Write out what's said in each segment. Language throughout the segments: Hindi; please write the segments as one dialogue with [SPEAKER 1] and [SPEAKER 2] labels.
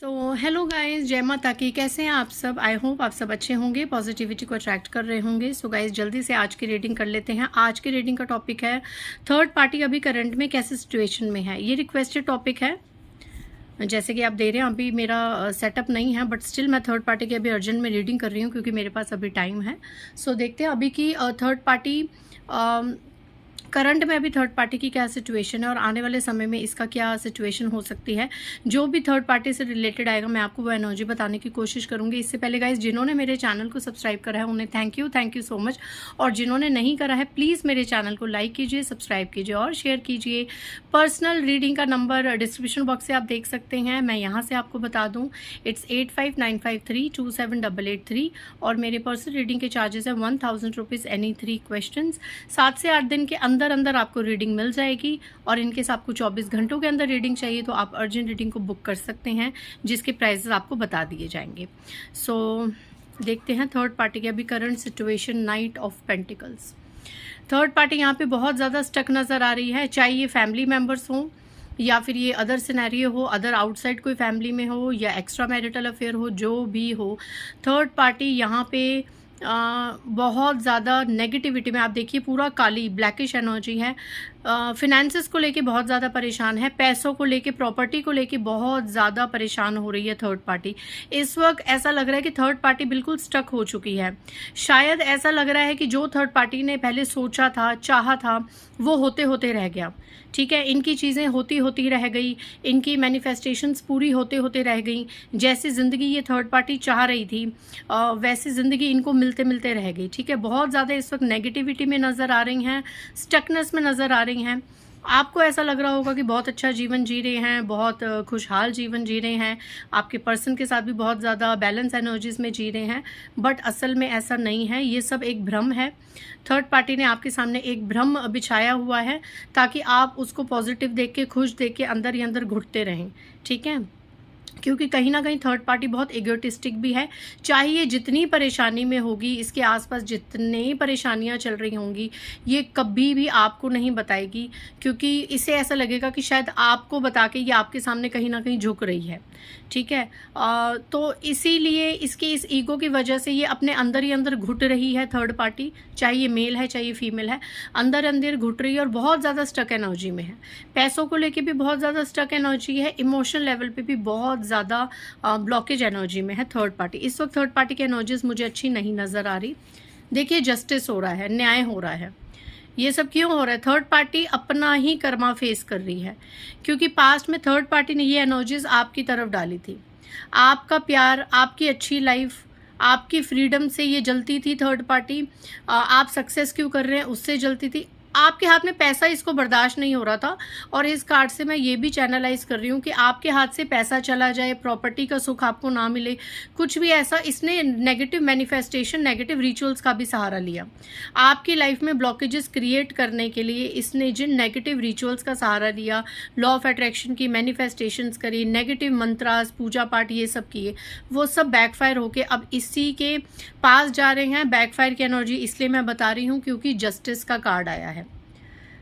[SPEAKER 1] तो हेलो गाइस, जय माता की। कैसे हैं आप सब? आई होप आप सब अच्छे होंगे, पॉजिटिविटी को अट्रैक्ट कर रहे होंगे। सो गाइस, जल्दी से आज की रीडिंग कर लेते हैं। आज की रीडिंग का टॉपिक है थर्ड पार्टी अभी करंट में कैसे सिचुएशन में है। ये रिक्वेस्टेड टॉपिक है, जैसे कि आप दे रहे हैं। अभी मेरा सेटअप नहीं है, बट स्टिल मैं थर्ड पार्टी की अभी अर्जेंट में रीडिंग कर रही हूँ क्योंकि मेरे पास अभी टाइम है। सो देखते हैं अभी की थर्ड पार्टी करंट में अभी थर्ड पार्टी की क्या सिचुएशन है और आने वाले समय में इसका क्या सिचुएशन हो सकती है। जो भी थर्ड पार्टी से रिलेटेड आएगा मैं आपको वो एनर्जी बताने की कोशिश करूंगी। इससे पहले गाइस, जिन्होंने मेरे चैनल को सब्सक्राइब करा है उन्हें थैंक यू सो मच, और जिन्होंने नहीं करा है प्लीज़ मेरे चैनल को लाइक कीजिए, सब्सक्राइब कीजिए और शेयर कीजिए। पर्सनल रीडिंग का नंबर डिस्क्रिप्शन बॉक्स से आप देख सकते हैं, मैं यहाँ से आपको बता दूँ। इट्स 8595327883 और मेरे पर्सनल रीडिंग के चार्जेस है 1000 रुपीज़ एनी 3 क्वेश्चन। 7 से 8 दिन के अंदर आपको रीडिंग मिल जाएगी। और इनकेस आपको 24 घंटों के अंदर रीडिंग चाहिए तो आप अर्जेंट रीडिंग को बुक कर सकते हैं, जिसके प्राइसेस आपको बता दिए जाएंगे। सो देखते हैं थर्ड पार्टी की अभी current situation. Night of pentacles. Third party यहाँ पे बहुत ज़्यादा स्टक नज़र आ रही है, चाहे ये फैमिली मेम्बर्स हों या फिर ये अदर सिनेरियो हो, अदर आउटसाइड कोई फैमिली में हो या एक्स्ट्रा मैरिटल अफेयर हो, जो भी हो। थर्ड पार्टी यहाँ पे बहुत ज़्यादा नेगेटिविटी में, आप देखिए पूरा काली ब्लैकिश एनर्जी है। फिनेंसेस को लेके बहुत ज़्यादा परेशान है, पैसों को लेके, प्रॉपर्टी को लेके बहुत ज़्यादा परेशान हो रही है थर्ड पार्टी। इस वक्त ऐसा लग रहा है कि थर्ड पार्टी बिल्कुल स्टक हो चुकी है। शायद ऐसा लग रहा है कि जो थर्ड पार्टी ने पहले सोचा था, चाहा था, वो होते होते रह गया। ठीक है, इनकी चीज़ें होती होती रह गई, इनकी मैनिफेस्टेशंस पूरी होते होते रह गई। जैसी ज़िंदगी ये थर्ड पार्टी चाह रही थी वैसी ज़िंदगी इनको मिलते मिलते रह गई। ठीक है, बहुत ज़्यादा इस वक्त नेगेटिविटी में नज़र आ रही हैं, स्टकनेस में नज़र आ रही हैं। आपको ऐसा लग रहा होगा कि बहुत अच्छा जीवन जी रहे हैं, बहुत खुशहाल जीवन जी रहे हैं, आपके पर्सन के साथ भी बहुत ज़्यादा बैलेंस एनर्जीज में जी रहे हैं, बट असल में ऐसा नहीं है। ये सब एक भ्रम है। थर्ड पार्टी ने आपके सामने एक भ्रम बिछाया हुआ है ताकि आप उसको पॉजिटिव देख के, खुश देख के अंदर ही अंदर घुटते रहें। ठीक है, क्योंकि कहीं ना कहीं थर्ड पार्टी बहुत इगोटिस्टिक भी है। चाहे ये जितनी परेशानी में होगी, इसके आसपास जितनी परेशानियां चल रही होंगी, ये कभी भी आपको नहीं बताएगी, क्योंकि इसे ऐसा लगेगा कि शायद आपको बता के ये आपके सामने कहीं ना कहीं झुक रही है। ठीक है, तो इसीलिए इसकी इस ईगो की वजह से ये अपने अंदर ही अंदर घुट रही है थर्ड पार्टी, चाहे ये मेल है चाहे ये फीमेल है, अंदर अंदर घुट रही है और बहुत ज़्यादा स्टक एनर्जी में है। पैसों को लेके भी बहुत ज़्यादा स्टक एनर्जी है, इमोशनल लेवल पे भी बहुत ज़्यादा ब्लॉकेज एनर्जी में है थर्ड पार्टी। इस वक्त थर्ड पार्टी की एनर्जीज मुझे अच्छी नहीं नज़र आ रही। देखिए, जस्टिस हो रहा है, न्याय हो रहा है। ये सब क्यों हो रहा है? थर्ड पार्टी अपना ही कर्मा फेस कर रही है, क्योंकि पास्ट में थर्ड पार्टी ने ये एनर्जीज आपकी तरफ डाली थी। आपका प्यार, आपकी अच्छी लाइफ, आपकी फ्रीडम से ये जलती थी थर्ड पार्टी। आप सक्सेस क्यों कर रहे हैं उससे जलती थी। आपके हाथ में पैसा, इसको बर्दाश्त नहीं हो रहा था। और इस कार्ड से मैं ये भी चैनलाइज कर रही हूँ कि आपके हाथ से पैसा चला जाए, प्रॉपर्टी का सुख आपको ना मिले, कुछ भी ऐसा। इसने नेगेटिव मैनिफेस्टेशन, नेगेटिव रिचुअल्स का भी सहारा लिया। आपकी लाइफ में ब्लॉकेजेस क्रिएट करने के लिए इसने जिन नेगेटिव रिचुअल्स का सहारा लिया, लॉ ऑफ अट्रैक्शन की मैनिफेस्टेशंस करी, नेगेटिव मंत्रास, पूजा पाठ ये सब किए, वो सब बैकफायर होके अब इसी के पास जा रहे हैं। बैकफायर की एनर्जी इसलिए मैं बता रही हूँ क्योंकि जस्टिस का कार्ड आया है।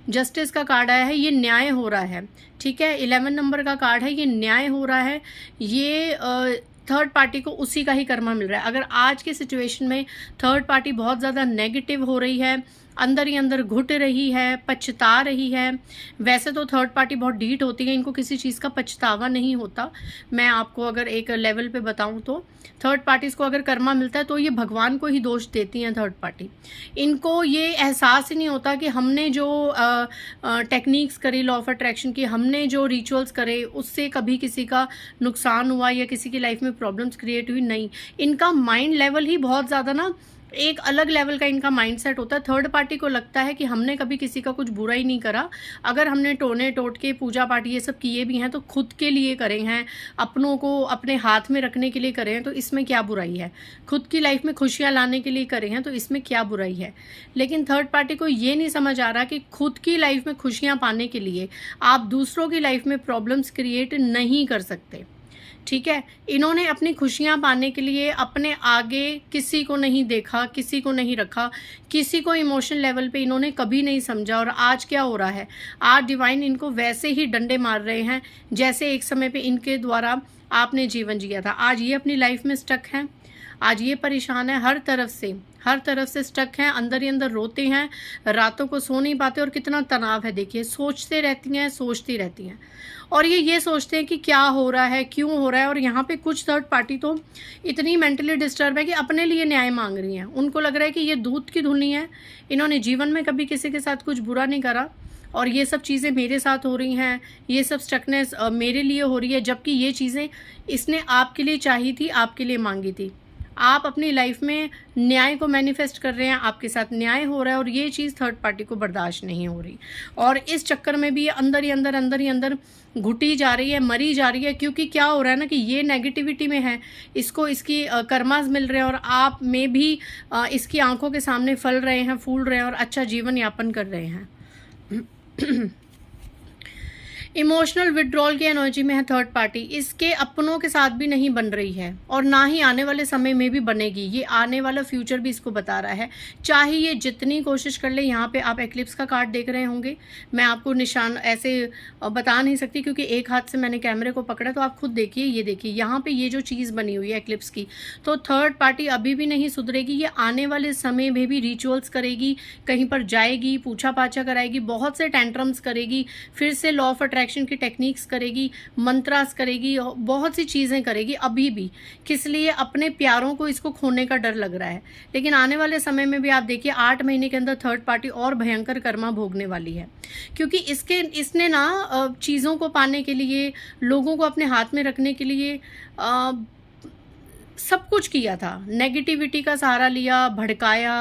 [SPEAKER 1] जस्टिस का कार्ड आया है, ये न्याय हो रहा है। ठीक है, 11 नंबर का कार्ड है, ये न्याय हो रहा है। ये थर्ड पार्टी को उसी का ही कर्मा मिल रहा है। अगर आज के सिचुएशन में थर्ड पार्टी बहुत ज़्यादा नेगेटिव हो रही है, अंदर ही अंदर घुट रही है, पछता रही है। वैसे तो थर्ड पार्टी बहुत डीट होती है, इनको किसी चीज़ का पछतावा नहीं होता। मैं आपको अगर एक लेवल पे बताऊं तो थर्ड पार्टीज को अगर कर्मा मिलता है तो ये भगवान को ही दोष देती हैं थर्ड पार्टी। इनको ये एहसास ही नहीं होता कि हमने जो टेक्निक्स करी लॉ ऑफ अट्रैक्शन की, हमने जो रिचुअल्स करे, उससे कभी किसी का नुकसान हुआ या किसी की लाइफ में प्रॉब्लम्स क्रिएट हुई। नहीं, इनका माइंड लेवल ही बहुत ज़्यादा ना एक अलग लेवल का इनका माइंडसेट होता है। थर्ड पार्टी को लगता है कि हमने कभी किसी का कुछ बुरा ही नहीं करा। अगर हमने टोने टोट के पूजा पाठ ये सब किए भी हैं तो खुद के लिए करे हैं, अपनों को अपने हाथ में रखने के लिए करे हैं, तो इसमें क्या बुराई है। खुद की लाइफ में खुशियां लाने के लिए करे हैं तो इसमें क्या बुराई है। लेकिन थर्ड पार्टी को ये नहीं समझ आ रहा कि खुद की लाइफ में खुशियां पाने के लिए आप दूसरों की लाइफ में प्रॉब्लम्स क्रिएट नहीं कर सकते। ठीक है। इन्होंने अपनी खुशियाँ पाने के लिए अपने आगे किसी को नहीं देखा, किसी को नहीं रखा, किसी को इमोशन लेवल पे इन्होंने कभी नहीं समझा। और आज क्या हो रहा है, आज डिवाइन इनको वैसे ही डंडे मार रहे हैं जैसे एक समय पे इनके द्वारा आपने जीवन जिया था। आज ये अपनी लाइफ में स्टक हैं, आज ये परेशान है, हर तरफ से स्टक हैं, अंदर ही अंदर रोते हैं, रातों को सो नहीं पाते। और कितना तनाव है देखिए, सोचती रहती हैं और ये सोचते हैं कि क्या हो रहा है, क्यों हो रहा है। और यहाँ पे कुछ थर्ड पार्टी तो इतनी मेंटली डिस्टर्ब है कि अपने लिए न्याय मांग रही हैं। उनको लग रहा है कि ये दूध की धुनी है, इन्होंने जीवन में कभी किसी के साथ कुछ बुरा नहीं करा और ये सब चीज़ें मेरे साथ हो रही हैं, ये सब स्टकनेस मेरे लिए हो रही है, जबकि ये चीज़ें इसने आपके लिए चाही थी, आपके लिए मांगी थी। आप अपनी लाइफ में न्याय को मैनिफेस्ट कर रहे हैं, आपके साथ न्याय हो रहा है और ये चीज़ थर्ड पार्टी को बर्दाश्त नहीं हो रही। और इस चक्कर में भी ये अंदर ही अंदर घुटी जा रही है, मरी जा रही है। क्योंकि क्या हो रहा है ना कि ये नेगेटिविटी में है, इसको इसकी कर्मास मिल रहे हैं और आप में भी इसकी आंखों के सामने फल रहे हैं, फूल रहे हैं और अच्छा जीवन यापन कर रहे हैं। इमोशनल विड्रॉल की एनर्जी में है थर्ड पार्टी, इसके अपनों के साथ भी नहीं बन रही है और ना ही आने वाले समय में भी बनेगी। ये आने वाला फ्यूचर भी इसको बता रहा है, चाहे ये जितनी कोशिश कर ले। यहाँ पे आप एक्लिप्स का कार्ड देख रहे होंगे, मैं आपको निशान ऐसे बता नहीं सकती क्योंकि एक हाथ से मैंने कैमरे को पकड़ा, तो आप खुद देखिए, ये देखिए यहाँ पे ये जो चीज़ बनी हुई है एक्लिप्स की। तो थर्ड पार्टी अभी भी नहीं सुधरेगी, ये आने वाले समय में भी रिचुअल्स करेगी, कहीं पर जाएगी, पूछा पाछा कराएगी, बहुत से टेंट्रम्स करेगी, फिर से लॉ ऑफ अट्रैक्शन की टेक्निक्स करेगी, मंत्रास करेगी, बहुत सी चीजें करेगी अभी भी। किस लिए? अपने प्यारों को इसको खोने का डर लग रहा है। लेकिन आने वाले समय में भी आप देखिए 8 महीने के अंदर थर्ड पार्टी और भयंकर कर्मा भोगने वाली है। क्योंकि इसने ना चीजों को पाने के लिए, लोगों को अपने हाथ में रखने के लिए सब कुछ किया था, नेगेटिविटी का सहारा लिया, भड़काया,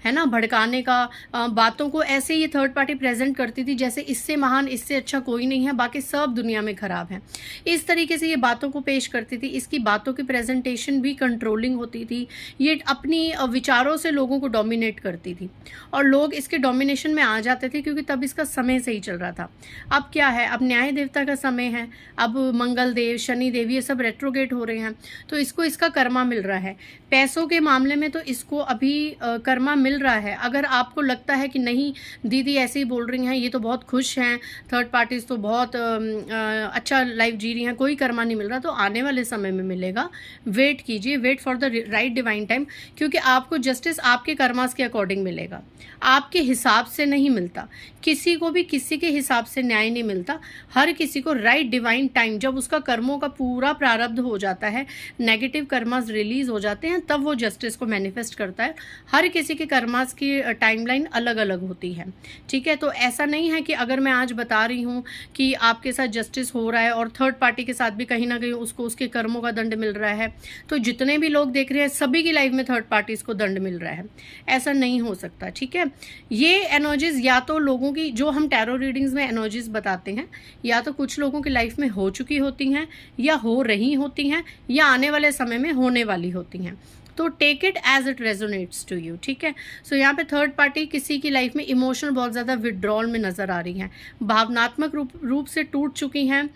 [SPEAKER 1] है ना, भड़काने का, बातों को ऐसे ये थर्ड पार्टी प्रेजेंट करती थी जैसे इससे महान, इससे अच्छा कोई नहीं है, बाकी सब दुनिया में खराब है। इस तरीके से ये बातों को पेश करती थी, इसकी बातों की प्रेजेंटेशन भी कंट्रोलिंग होती थी, ये अपनी विचारों से लोगों को डोमिनेट करती थी और लोग इसके डोमिनेशन में आ जाते थे क्योंकि तब इसका समय सही चल रहा था। अब क्या है, अब न्याय देवता का समय है, अब मंगल देव, शनि देव ये सब रेट्रोगेट हो रहे हैं, तो इसको इसका कर्मा मिल रहा है। पैसों के मामले में तो इसको अभी कर्मा मिल रहा है। अगर आपको लगता है कि नहीं दीदी ऐसे ही बोल रही हैं, ये तो बहुत खुश हैं, थर्ड पार्टीज तो बहुत अच्छा लाइफ जी रही हैं, कोई कर्मा नहीं मिल रहा, तो आने वाले समय में मिलेगा। वेट कीजिए, wait for the right divine time, क्योंकि आपको जस्टिस आपके कर्मास के अकॉर्डिंग मिलेगा, आपके हिसाब से नहीं मिलता। किसी को भी किसी के हिसाब से न्याय नहीं मिलता। हर किसी को राइट डिवाइन टाइम, जब उसका कर्मों का पूरा प्रारब्ध हो जाता है, नेगेटिव कर्मास रिलीज हो जाते हैं, तब वो जस्टिस को मैनिफेस्ट करता है। हर किसी के कर्मास की टाइमलाइन अलग अलग होती है, ठीक है। तो ऐसा नहीं है कि अगर मैं आज बता रही हूँ कि आपके साथ जस्टिस हो रहा है और थर्ड पार्टी के साथ भी कहीं ना कहीं उसको उसके कर्मों का दंड मिल रहा है, तो जितने भी लोग देख रहे हैं सभी की लाइफ में थर्ड पार्टीज को दंड मिल रहा है, ऐसा नहीं हो सकता, ठीक है। ये एनर्जीज या तो लोगों की, जो हम टैरो रीडिंग्स में एनर्जीज बताते हैं, या तो कुछ लोगों की लाइफ में हो चुकी होती हैं, या हो रही होती हैं, या आने वाले समय में होने वाली होती हैं। तो take it as it resonates to you, ठीक है। सो यहाँ पे थर्ड पार्टी किसी की लाइफ में इमोशनल बहुत ज़्यादा विड्रॉल में नज़र आ रही हैं, भावनात्मक रूप से टूट चुकी हैं।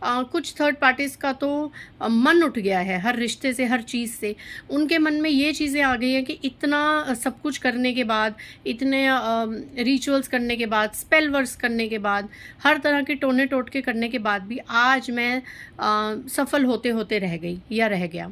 [SPEAKER 1] कुछ थर्ड पार्टीज़ का तो मन उठ गया है हर रिश्ते से, हर चीज़ से। उनके मन में ये चीज़ें आ गई हैं कि इतना सब कुछ करने के बाद, इतने रिचुअल्स करने के बाद, स्पेल वर्क्स करने के बाद, हर तरह के टोने टोटके करने के बाद भी आज मैं सफल होते होते रह गई या रह गया।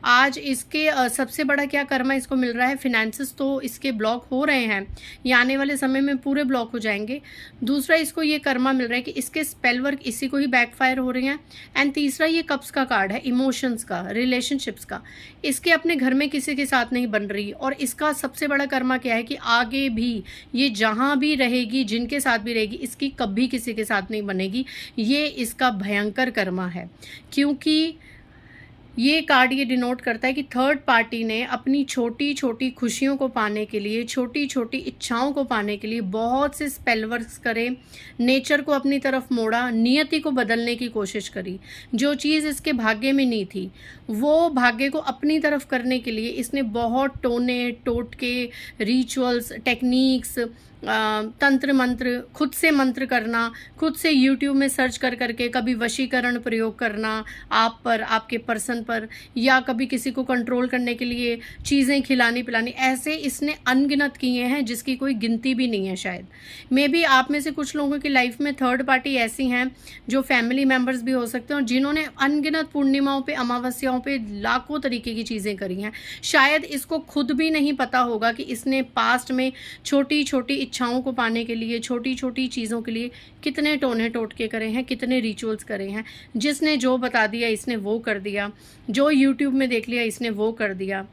[SPEAKER 1] आज इसके सबसे बड़ा क्या कर्मा इसको मिल रहा है, फिनेंसेस तो इसके ब्लॉक हो रहे हैं, ये आने वाले समय में पूरे ब्लॉक हो जाएंगे। दूसरा इसको ये कर्मा मिल रहा है कि इसके स्पेल वर्क इसी को ही बैकफायर हो रहे हैं। एंड तीसरा ये कप्स का कार्ड है, इमोशंस का, रिलेशनशिप्स का, इसके अपने घर में किसी के साथ नहीं बन रही। और इसका सबसे बड़ा कर्मा क्या है कि आगे भी ये जहाँ भी रहेगी, जिनके साथ भी रहेगी, इसकी कभी किसी के साथ नहीं बनेगी। ये इसका भयंकर कर्मा है, क्योंकि ये कार्ड ये डिनोट करता है कि थर्ड पार्टी ने अपनी छोटी छोटी खुशियों को पाने के लिए, छोटी छोटी इच्छाओं को पाने के लिए बहुत से स्पेल वर्क्स करे, नेचर को अपनी तरफ मोड़ा, नियति को बदलने की कोशिश करी। जो चीज़ इसके भाग्य में नहीं थी, वो भाग्य को अपनी तरफ करने के लिए इसने बहुत टोने टोटके, रिचुअल्स, टेक्निक्स, तंत्र मंत्र, खुद से मंत्र करना, खुद से यूट्यूब में सर्च कर करके कभी वशीकरण प्रयोग करना आप पर, आपके पर्सन पर, या कभी किसी को कंट्रोल करने के लिए चीज़ें खिलानी पिलानी, ऐसे इसने अनगिनत किए हैं जिसकी कोई गिनती भी नहीं है शायद। मे बी आप में से कुछ लोगों की लाइफ में थर्ड पार्टी ऐसी हैं जो फैमिली मेम्बर्स भी हो सकते हैं और जिन्होंने अनगिनत पूर्णिमाओं पे, अमावस्याओं पे लाखों तरीके की चीज़ें करी हैं। शायद इसको खुद भी नहीं पता होगा कि इसने पास्ट में छोटी छोटी इच्छाओं को पाने के लिए, छोटी छोटी चीज़ों के लिए कितने टोने टोटके करे हैं, कितने रिचुअल्स करे हैं। जिसने जो बता दिया इसने वो कर दिया, जो यूट्यूब में देख लिया इसने वो कर दिया।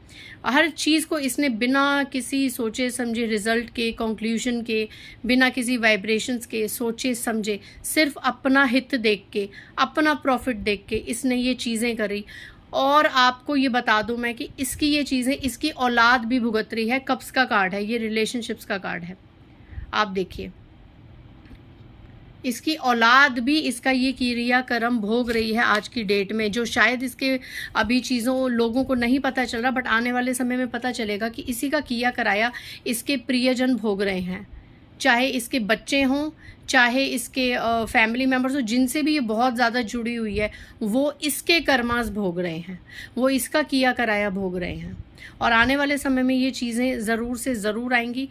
[SPEAKER 1] हर चीज़ को इसने बिना किसी सोचे समझे रिजल्ट के, कंक्लूजन के, बिना किसी वाइब्रेशंस के, सोचे समझे, सिर्फ अपना हित देख के, अपना प्रॉफिट देख के इसने ये चीज़ें करी। और आपको ये बता दूं मैं कि इसकी ये चीज़ें इसकी औलाद भी भुगत रही है। कप्स का कार्ड है ये, रिलेशनशिप्स का कार्ड है। आप देखिए, इसकी औलाद भी इसका ये क्रियाकर्म भोग रही है आज की डेट में, जो शायद इसके अभी चीज़ों लोगों को नहीं पता चल रहा, बट आने वाले समय में पता चलेगा कि इसी का किया कराया इसके प्रियजन भोग रहे हैं। चाहे इसके बच्चे हों, चाहे इसके फैमिली मेम्बर्स हो, जिनसे भी ये बहुत ज़्यादा जुड़ी हुई है, वो इसके कर्मास भोग रहे हैं, वो इसका किया कराया भोग रहे हैं। और आने वाले समय में ये चीज़ें ज़रूर से ज़रूर आएंगी।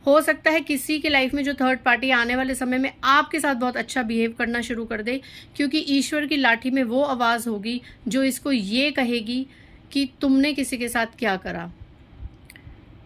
[SPEAKER 1] हो सकता है किसी के लाइफ में जो थर्ड पार्टी आने वाले समय में आपके साथ बहुत अच्छा बिहेव करना शुरू कर दे, क्योंकि ईश्वर की लाठी में वो आवाज़ होगी जो इसको ये कहेगी कि तुमने किसी के साथ क्या करा,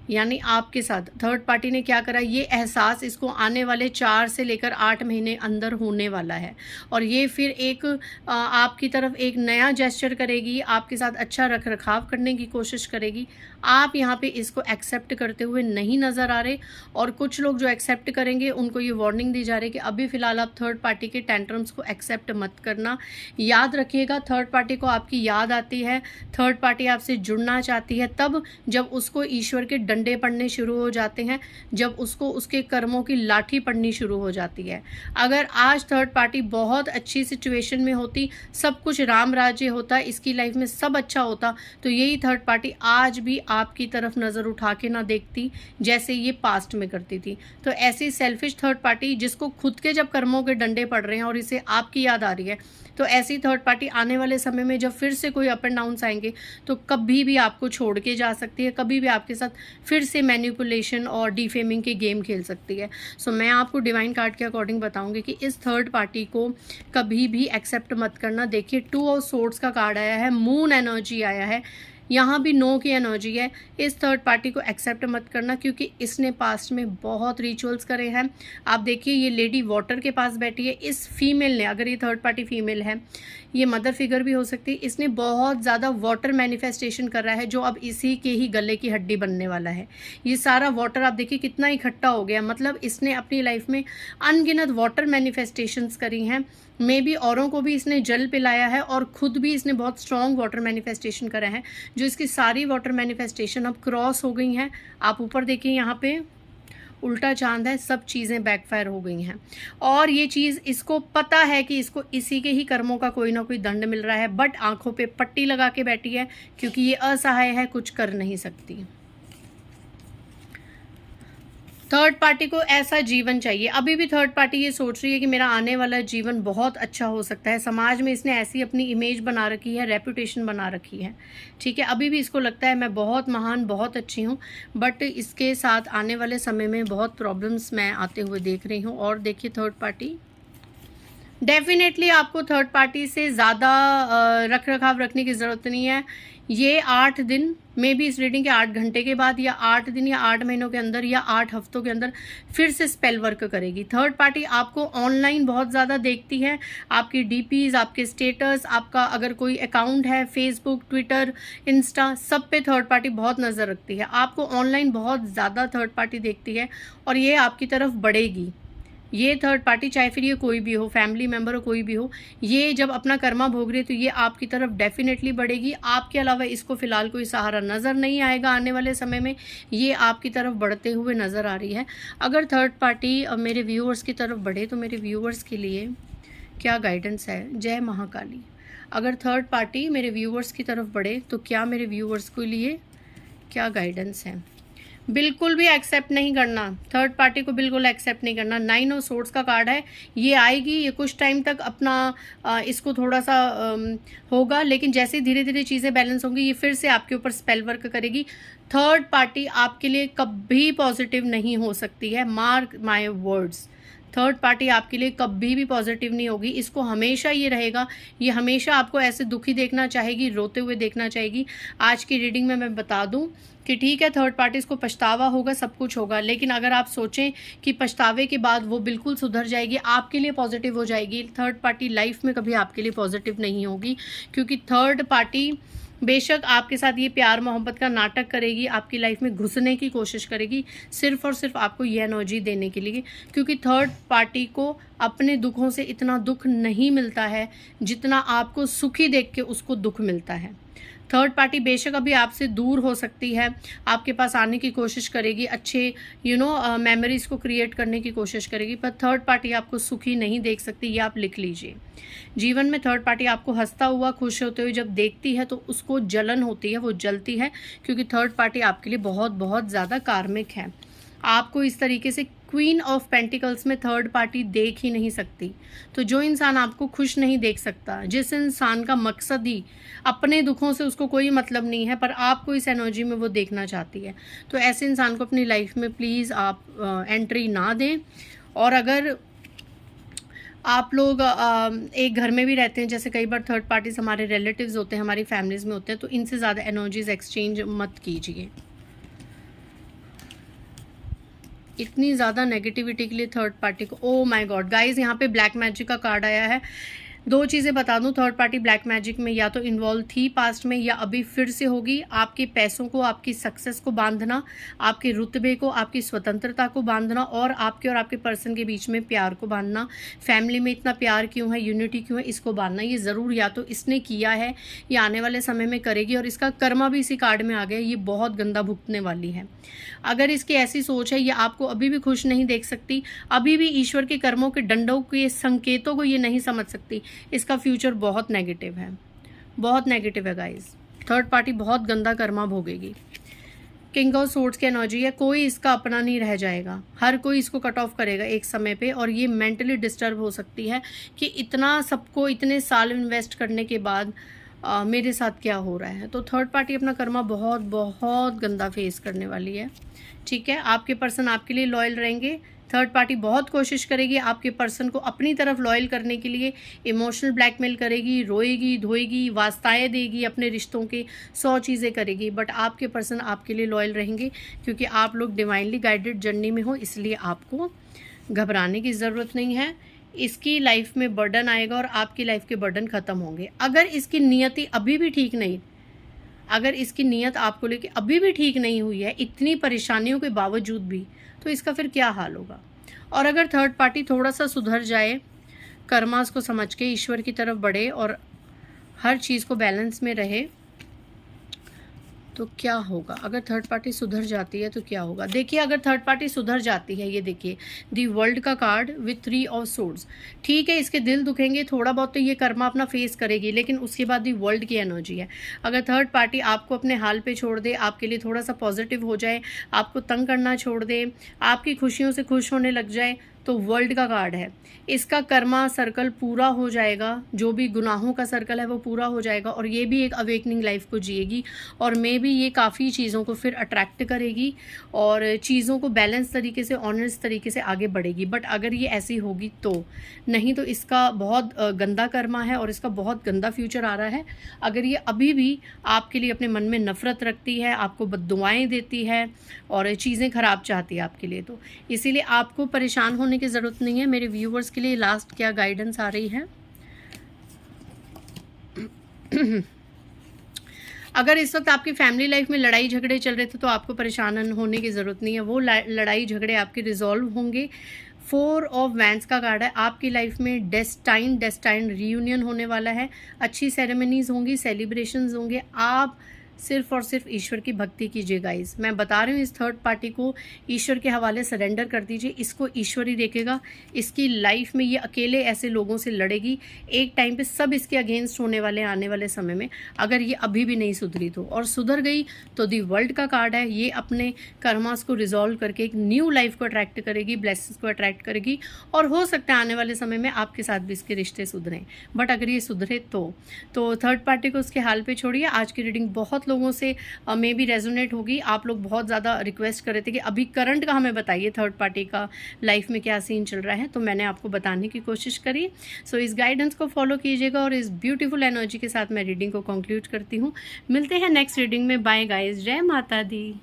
[SPEAKER 1] यानी आपके साथ थर्ड पार्टी ने क्या करा। ये एहसास इसको आने वाले 4 से लेकर 8 महीने अंदर होने वाला है। और ये फिर एक आपकी तरफ एक नया जेस्चर करेगी, आपके साथ अच्छा रख रखाव करने की कोशिश करेगी। आप यहाँ पे इसको एक्सेप्ट करते हुए नहीं नज़र आ रहे, और कुछ लोग जो एक्सेप्ट करेंगे उनको ये वार्निंग दी जा रही है कि अभी फ़िलहाल आप थर्ड पार्टी के टेंट्रम्स को एक्सेप्ट मत करना। याद रखिएगा, थर्ड पार्टी को आपकी याद आती है, थर्ड पार्टी आपसे जुड़ना चाहती है तब जब उसको ईश्वर के डंडे पड़ने शुरू हो जाते हैं, जब उसको उसके कर्मों की लाठी पड़नी शुरू हो जाती है। अगर आज थर्ड पार्टी बहुत अच्छी सिचुएशन में होती, सब कुछ राम राज्य होता, इसकी लाइफ में सब अच्छा होता, तो यही थर्ड पार्टी आज भी आपकी तरफ नज़र उठा के ना देखती जैसे ये पास्ट में करती थी। तो ऐसी सेल्फिश थर्ड पार्टी जिसको खुद के जब कर्मों के डंडे पड़ रहे हैं और इसे आपकी याद आ रही है, तो ऐसी थर्ड पार्टी आने वाले समय में जब फिर से कोई अप एंड डाउन्स आएंगे तो कभी भी आपको छोड़ के जा सकती है, कभी भी आपके साथ फिर से मैनिपुलेशन और डिफेमिंग के गेम खेल सकती है। सो मैं आपको डिवाइन कार्ड के अकॉर्डिंग बताऊंगी कि इस थर्ड पार्टी को कभी भी एक्सेप्ट मत करना। देखिए 2 ऑफ सोर्ड्स का कार्ड आया है, मून एनर्जी आया है, यहाँ भी नो की एनर्जी है। इस थर्ड पार्टी को एक्सेप्ट मत करना क्योंकि इसने पास्ट में बहुत रिचुअल्स करे हैं। आप देखिए ये लेडी वाटर के पास बैठी है, इस फीमेल ने, अगर ये थर्ड पार्टी फीमेल है, ये मदर फिगर भी हो सकती है, इसने बहुत ज़्यादा वाटर मैनिफेस्टेशन कर रहा है जो अब इसी के ही गले की हड्डी बनने वाला है। ये सारा वाटर आप देखिए कितना इकट्ठा हो गया, मतलब इसने अपनी लाइफ में अनगिनत वाटर मैनिफेस्टेशंस करी हैं। मे बी औरों को भी इसने जल पिलाया है और खुद भी इसने बहुत स्ट्रॉन्ग वाटर मैनिफेस्टेशन करा है, जो इसकी सारी वाटर मैनिफेस्टेशन अब क्रॉस हो गई हैं। आप ऊपर देखिए यहाँ पे उल्टा चांद है, सब चीज़ें बैकफायर हो गई हैं। और ये चीज़ इसको पता है कि इसको इसी के ही कर्मों का कोई ना कोई दंड मिल रहा है, बट आंखों पे पट्टी लगा के बैठी है क्योंकि ये असहाय है, कुछ कर नहीं सकती। थर्ड पार्टी को ऐसा जीवन चाहिए। अभी भी थर्ड पार्टी ये सोच रही है कि मेरा आने वाला जीवन बहुत अच्छा हो सकता है। समाज में इसने ऐसी अपनी इमेज बना रखी है, रेपुटेशन बना रखी है, ठीक है। अभी भी इसको लगता है मैं बहुत महान, बहुत अच्छी हूँ, बट इसके साथ आने वाले समय में बहुत प्रॉब्लम्स मैं आते हुए देख रही हूँ। और देखिए थर्ड पार्टी डेफिनेटली आपको थर्ड पार्टी से ज़्यादा रख रखाव रखने की ज़रूरत नहीं है। ये 8 दिन में भी इस रीडिंग के 8 घंटे के बाद, या 8 दिन या 8 महीनों के अंदर, या 8 हफ्तों के अंदर फिर से स्पेल वर्क करेगी। थर्ड पार्टी आपको ऑनलाइन बहुत ज़्यादा देखती है, आपकी डीपीज़, आपके स्टेटस, आपका अगर कोई अकाउंट है फेसबुक, ट्विटर, इंस्टा, सब पे थर्ड पार्टी बहुत नज़र रखती है। आपको ऑनलाइन बहुत ज़्यादा थर्ड पार्टी देखती है और ये आपकी तरफ बढ़ेगी। ये थर्ड पार्टी, चाहे फिर ये कोई भी हो, फैमिली मेम्बर हो, कोई भी हो, ये जब अपना कर्मा भोग रही है तो ये आपकी तरफ डेफिनेटली बढ़ेगी। आपके अलावा इसको फिलहाल कोई सहारा नज़र नहीं आएगा आने वाले समय में, ये आपकी तरफ बढ़ते हुए नज़र आ रही है। अगर थर्ड पार्टी मेरे व्यूअर्स की तरफ बढ़े तो मेरे व्यूअर्स के लिए क्या गाइडेंस है? जय महाकाली। अगर थर्ड पार्टी मेरे व्यूअर्स की तरफ बढ़े तो क्या मेरे व्यूअर्स के लिए क्या गाइडेंस है? बिल्कुल भी एक्सेप्ट नहीं करना, थर्ड पार्टी को बिल्कुल एक्सेप्ट नहीं करना। 9 ऑफ सोर्ड्स का कार्ड है, ये आएगी, ये कुछ टाइम तक अपना इसको थोड़ा सा होगा, लेकिन जैसे धीरे धीरे चीज़ें बैलेंस होंगी ये फिर से आपके ऊपर स्पेल वर्क करेगी। थर्ड पार्टी आपके लिए कभी पॉजिटिव नहीं हो सकती है, mark my words. Third party आपके लिए कभी भी पॉजिटिव नहीं होगी, इसको हमेशा ये रहेगा, ये हमेशा आपको ऐसे दुखी देखना चाहेगी, रोते हुए देखना चाहेगी। आज की रीडिंग में मैं बता दूं कि ठीक है, थर्ड पार्टीज़ को पछतावा होगा, सब कुछ होगा, लेकिन अगर आप सोचें कि पछतावे के बाद वो बिल्कुल सुधर जाएगी, आपके लिए पॉजिटिव हो जाएगी, थर्ड पार्टी लाइफ में कभी आपके लिए पॉजिटिव नहीं होगी। क्योंकि थर्ड पार्टी बेशक आपके साथ ये प्यार मोहब्बत का नाटक करेगी, आपकी लाइफ में घुसने की कोशिश करेगी, सिर्फ और सिर्फ आपको ये एनर्जी देने के लिए। क्योंकि थर्ड पार्टी को अपने दुखों से इतना दुख नहीं मिलता है जितना आपको सुखी देख के उसको दुख मिलता है। थर्ड पार्टी बेशक अभी आपसे दूर हो सकती है, आपके पास आने की कोशिश करेगी, अच्छे मेमोरीज को क्रिएट करने की कोशिश करेगी, पर थर्ड पार्टी आपको सुखी नहीं देख सकती, ये आप लिख लीजिए। जीवन में थर्ड पार्टी आपको हंसता हुआ खुश होते हुए जब देखती है तो उसको जलन होती है, वो जलती है, क्योंकि थर्ड पार्टी आपके लिए बहुत बहुत ज़्यादा कार्मिक है। आपको इस तरीके से क्वीन ऑफ पेंटिकल्स में थर्ड पार्टी देख ही नहीं सकती। तो जो इंसान आपको खुश नहीं देख सकता, जिस इंसान का मकसद ही अपने दुखों से उसको कोई मतलब नहीं है, पर आपको इस एनर्जी में वो देखना चाहती है, तो ऐसे इंसान को अपनी लाइफ में प्लीज़ आप एंट्री ना दें। और अगर आप लोग एक घर में भी रहते हैं, जैसे कई बार थर्ड पार्टीज हमारे रिलेटिव्स होते हैं, हमारी फैमिलीज़ में होते हैं, तो इनसे ज़्यादा एनर्जीज एक्सचेंज मत कीजिए। इतनी ज़्यादा नेगेटिविटी के लिए थर्ड पार्टी को, ओ माय गॉड गाइज, यहाँ पे ब्लैक मैजिक का कार्ड आया है। दो चीज़ें बता दूं, थर्ड पार्टी ब्लैक मैजिक में या तो इन्वॉल्व थी पास्ट में, या अभी फिर से होगी। आपके पैसों को, आपकी सक्सेस को बांधना, आपके रुतबे को, आपकी स्वतंत्रता को बांधना, और आपके पर्सन के बीच में प्यार को बांधना। फैमिली में इतना प्यार क्यों है, यूनिटी क्यों है, इसको बांधना। ये ज़रूर या तो इसने किया है या आने वाले समय में करेगी, और इसका कर्मा भी इसी कार्ड में आ गया, ये बहुत गंदा भुगतने वाली है। अगर इसकी ऐसी सोच है, ये आपको अभी भी खुश नहीं देख सकती, अभी भी ईश्वर के कर्मों के डंडों के संकेतों को ये नहीं समझ सकती, इसका फ्यूचर बहुत नेगेटिव है, बहुत नेगेटिव है गाइस। थर्ड पार्टी बहुत गंदा कर्मा भोगेगी। किंग ऑफ सोर्ड्स की एनर्जी है, कोई इसका अपना नहीं रह जाएगा, हर कोई इसको कट ऑफ करेगा एक समय पे, और ये मेंटली डिस्टर्ब हो सकती है कि इतना सबको इतने साल इन्वेस्ट करने के बाद मेरे साथ क्या हो रहा है। तो थर्ड पार्टी अपना कर्मा बहुत बहुत गंदा फेस करने वाली है। ठीक है, आपके पर्सन आपके लिए लॉयल रहेंगे। थर्ड पार्टी बहुत कोशिश करेगी आपके पर्सन को अपनी तरफ लॉयल करने के लिए, इमोशनल ब्लैकमेल करेगी, रोएगी धोएगी, वास्ताएं देगी, अपने रिश्तों के 100 चीज़ें करेगी, बट आपके पर्सन आपके लिए लॉयल रहेंगे, क्योंकि आप लोग डिवाइनली गाइडेड जर्नी में हो, इसलिए आपको घबराने की ज़रूरत नहीं है। इसकी लाइफ में बर्डन आएगा और आपकी लाइफ के बर्डन ख़त्म होंगे। अगर इसकी नियति अभी भी ठीक नहीं, अगर इसकी नीयत आपको लेके अभी भी ठीक नहीं हुई है, इतनी परेशानियों के बावजूद भी, तो इसका फिर क्या हाल होगा। और अगर थर्ड पार्टी थोड़ा सा सुधर जाए, कर्मास को समझ के ईश्वर की तरफ बढ़े और हर चीज़ को बैलेंस में रहे, तो क्या होगा। अगर थर्ड पार्टी सुधर जाती है तो क्या होगा। देखिए, अगर थर्ड पार्टी सुधर जाती है, ये देखिए दी वर्ल्ड का कार्ड विथ 3 ऑफ सोर्ड्स। ठीक है, इसके दिल दुखेंगे, थोड़ा बहुत तो ये कर्मा अपना फेस करेगी, लेकिन उसके बाद दी वर्ल्ड की एनर्जी है। अगर थर्ड पार्टी आपको अपने हाल पे छोड़ दे, आपके लिए थोड़ा सा पॉजिटिव हो जाए, आपको तंग करना छोड़ दे, आपकी खुशियों से खुश होने लग जाए, तो वर्ल्ड का कार्ड है। इसका कर्मा सर्कल पूरा हो जाएगा, जो भी गुनाहों का सर्कल है वो पूरा हो जाएगा, और ये भी एक अवेकनिंग लाइफ को जिएगी, और मे भी ये काफ़ी चीज़ों को फिर अट्रैक्ट करेगी और चीज़ों को बैलेंस तरीके से, ऑनेस्ट तरीके से आगे बढ़ेगी। बट अगर ये ऐसी होगी तो, नहीं तो इसका बहुत गंदा कर्मा है और इसका बहुत गंदा फ्यूचर आ रहा है। अगर ये अभी भी आपके लिए अपने मन में नफ़रत रखती है, आपको बद्दुआएं देती है और चीज़ें ख़राब चाहती है आपके लिए, तो इसीलिए आपको परेशान होने की ज़रूरत नहीं है। मेरे व्यूवर्स के लिए लास्ट क्या गाइडेंस आ रही है। अगर इस वक्त आपकी फैमिली लाइफ में लड़ाई झगड़े चल रहे थे तो आपको परेशान होने की ज़रूरत नहीं है, वो लड़ाई झगड़े आपके रिजॉल्व होंगे। 4 ऑफ वैंड्स का कार्ड है, आपकी लाइफ में डेस्टाइन रियूनियन होने वाला है, अच्छी सेरेमनीज होंगी, सेलिब्रेशंस होंगे, आप सिर्फ और सिर्फ ईश्वर की भक्ति कीजिए गाइस। मैं बता रही हूँ, इस थर्ड पार्टी को ईश्वर के हवाले सरेंडर कर दीजिए। इसको ईश्वर ही देखेगा। इसकी लाइफ में ये अकेले ऐसे लोगों से लड़ेगी, एक टाइम पे सब इसके अगेंस्ट होने वाले आने वाले समय में, अगर ये अभी भी नहीं सुधरी तो। और सुधर गई तो दी वर्ल्ड का कार्ड है, ये अपने कर्मास को रिजॉल्व करके एक न्यू लाइफ को अट्रैक्ट करेगी, ब्लेसिंग्स को अट्रैक्ट करेगी, और हो सकता है आने वाले समय में आपके साथ भी इसके रिश्ते सुधरें। बट अगर ये सुधरे तो थर्ड पार्टी को उसके हाल पे छोड़िए। आज की रीडिंग बहुत लोगों से मे बी रेजोनेट होगी। आप लोग बहुत ज़्यादा रिक्वेस्ट कर रहे थे कि अभी करंट का हमें बताइए, थर्ड पार्टी का लाइफ में क्या सीन चल रहा है, तो मैंने आपको बताने की कोशिश करी। सो इस गाइडेंस को फॉलो कीजिएगा और इस ब्यूटीफुल एनर्जी के साथ मैं रीडिंग को कंक्लूड करती हूँ। मिलते हैं नेक्स्ट रीडिंग में। बाय गाइस, जय माता दी।